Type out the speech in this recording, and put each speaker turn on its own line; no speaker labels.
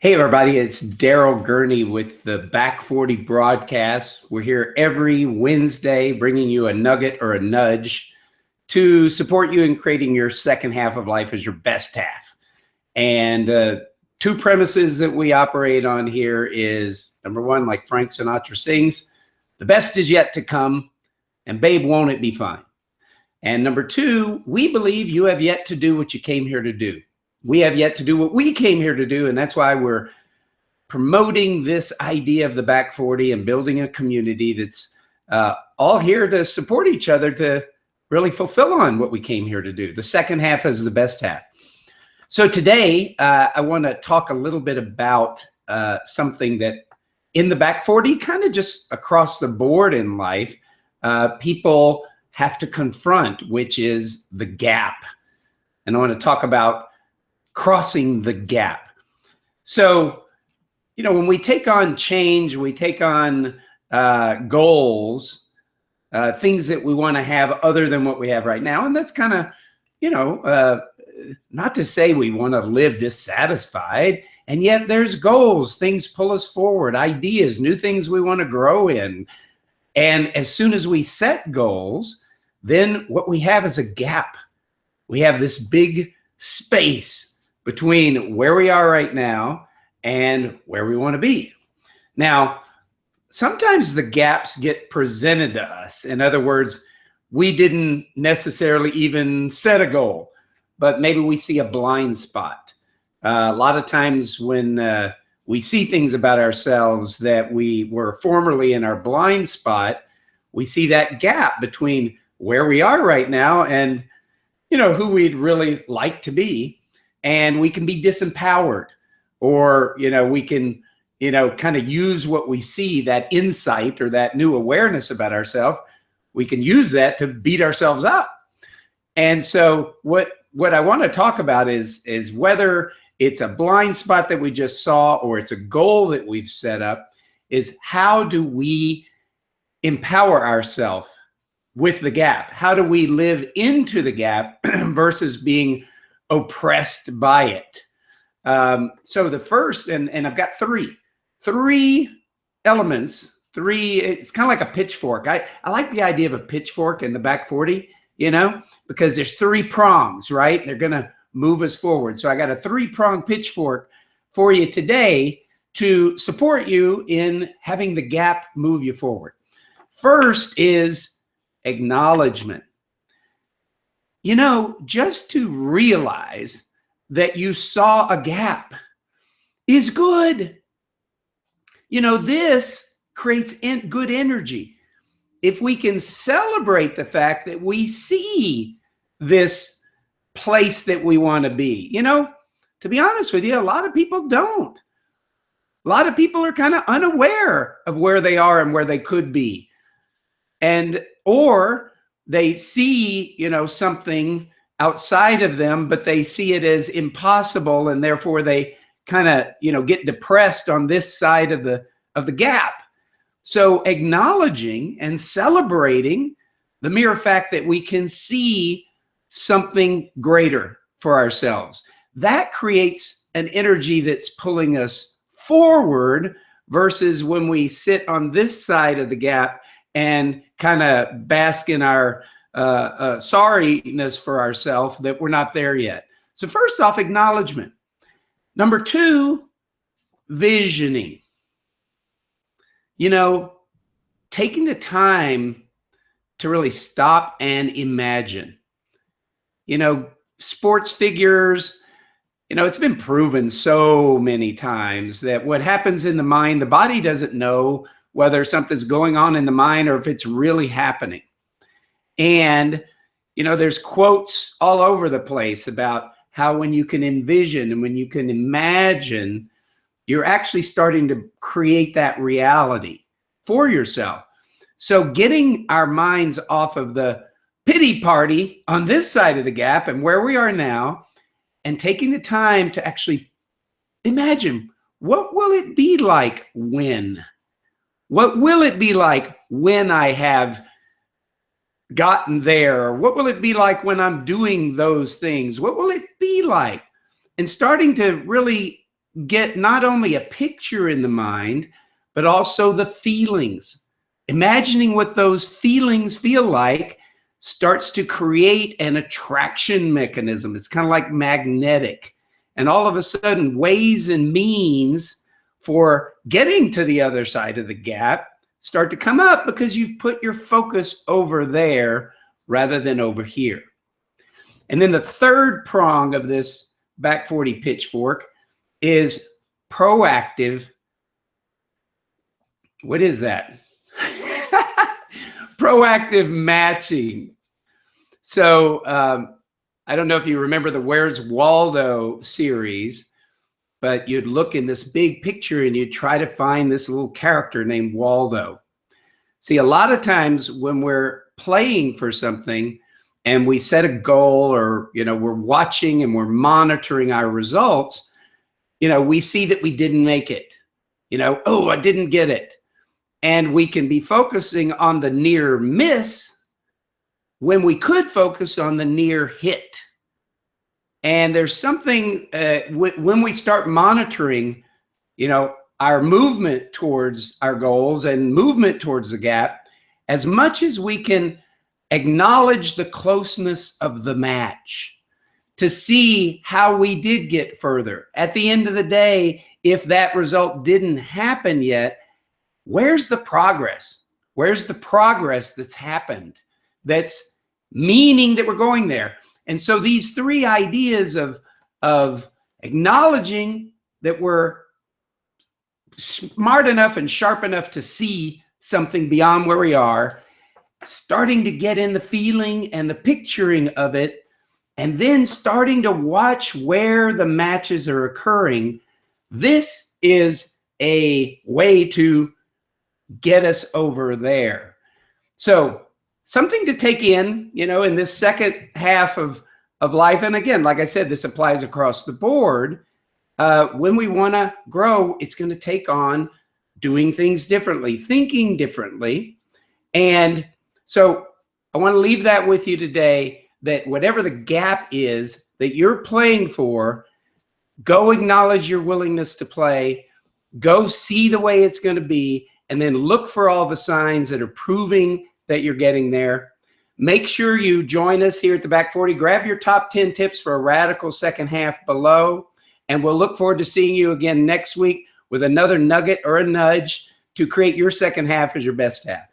Hey, everybody, it's Darrell Gurney with the Back 40 broadcast. We're here every Wednesday bringing you a nugget or a nudge to support you in creating your second half of life as your best half. And two premises that we operate on here is, number one, like Frank Sinatra sings, the best is yet to come, and babe, won't it be fine? And number two, we believe you have yet to do what you came here to do. We have yet to do what we came here to do, and that's why we're promoting this idea of the Back 40 and building a community that's all here to support each other to really fulfill on what we came here to do. The second half is the best half. So today, I want to talk a little bit about something that in the Back 40, kind of just across the board in life, people have to confront, which is the gap. And I want to talk about crossing the gap. So, when we take on change, we take on goals, things that we want to have other than what we have right now. And that's kind of, not to say we want to live dissatisfied. And yet there's goals, things pull us forward, ideas, new things we want to grow in. And as soon as we set goals, then what we have is a gap. We have this big space between where we are right now and where we want to be. Now, sometimes the gaps get presented to us. In other words, we didn't necessarily even set a goal, but maybe we see a blind spot. A lot of times when we see things about ourselves that we were formerly in our blind spot, we see that gap between where we are right now and who we'd really like to be. And we can be disempowered, or, we can, kind of use what we see, that insight or that new awareness about ourselves. We can use that to beat ourselves up. And so what I want to talk about is whether it's a blind spot that we just saw or it's a goal that we've set up, is how do we empower ourselves with the gap? How do we live into the gap versus being oppressed by it? So the first, and I've got three elements, it's kind of like a pitchfork. I like the idea of a pitchfork in the Back 40, because there's three prongs, right? They're going to move us forward. So I got a three-prong pitchfork for you today to support you in having the gap move you forward. First is acknowledgement. Just to realize that you saw a gap is good. This creates good energy. If we can celebrate the fact that we see this place that we want to be, to be honest with you, a lot of people don't. A lot of people are kind of unaware of where they are and where they could be. Or they see, something outside of them, but they see it as impossible, and therefore they kind of, get depressed on this side of the gap. So acknowledging and celebrating the mere fact that we can see something greater for ourselves, that creates an energy that's pulling us forward versus when we sit on this side of the gap and kind of bask in our sorriness for ourselves that we're not there yet. So first off, acknowledgement. Number two, visioning. Taking the time to really stop and imagine. Sports figures, it's been proven so many times that what happens in the mind, the body doesn't know whether something's going on in the mind or if it's really happening. And, there's quotes all over the place about how when you can envision and when you can imagine, you're actually starting to create that reality for yourself. So getting our minds off of the pity party on this side of the gap and where we are now, and taking the time to actually imagine, what will it be like when? What will it be like when I have gotten there? What will it be like when I'm doing those things? What will it be like? And starting to really get not only a picture in the mind, but also the feelings. Imagining what those feelings feel like starts to create an attraction mechanism. It's kind of like magnetic. And all of a sudden, ways and means for getting to the other side of the gap start to come up because you've put your focus over there rather than over here. And then the third prong of this Back 40 pitchfork is proactive. What is that? Proactive matching. So I don't know if you remember the Where's Waldo series, but you'd look in this big picture and you'd try to find this little character named Waldo. See, a lot of times when we're playing for something and we set a goal, or, we're watching and we're monitoring our results, we see that we didn't make it. Oh, I didn't get it. And we can be focusing on the near miss when we could focus on the near hit. And there's something when we start monitoring, our movement towards our goals and movement towards the gap, as much as we can acknowledge the closeness of the match to see how we did get further. At the end of the day, if that result didn't happen yet, where's the progress? Where's the progress that's happened? That's meaning that we're going there. And so these three ideas of acknowledging that we're smart enough and sharp enough to see something beyond where we are, starting to get in the feeling and the picturing of it, and then starting to watch where the matches are occurring. This is a way to get us over there. So something to take in, in this second half of life. And again, like I said, this applies across the board. When we want to grow, it's going to take on doing things differently, thinking differently. And so I want to leave that with you today, that whatever the gap is that you're playing for, go acknowledge your willingness to play, go see the way it's going to be, and then look for all the signs that are proving that you're getting there. Make sure you join us here at the Back 40. Grab your top 10 tips for a radical second half below, and we'll look forward to seeing you again next week with another nugget or a nudge to create your second half as your best half.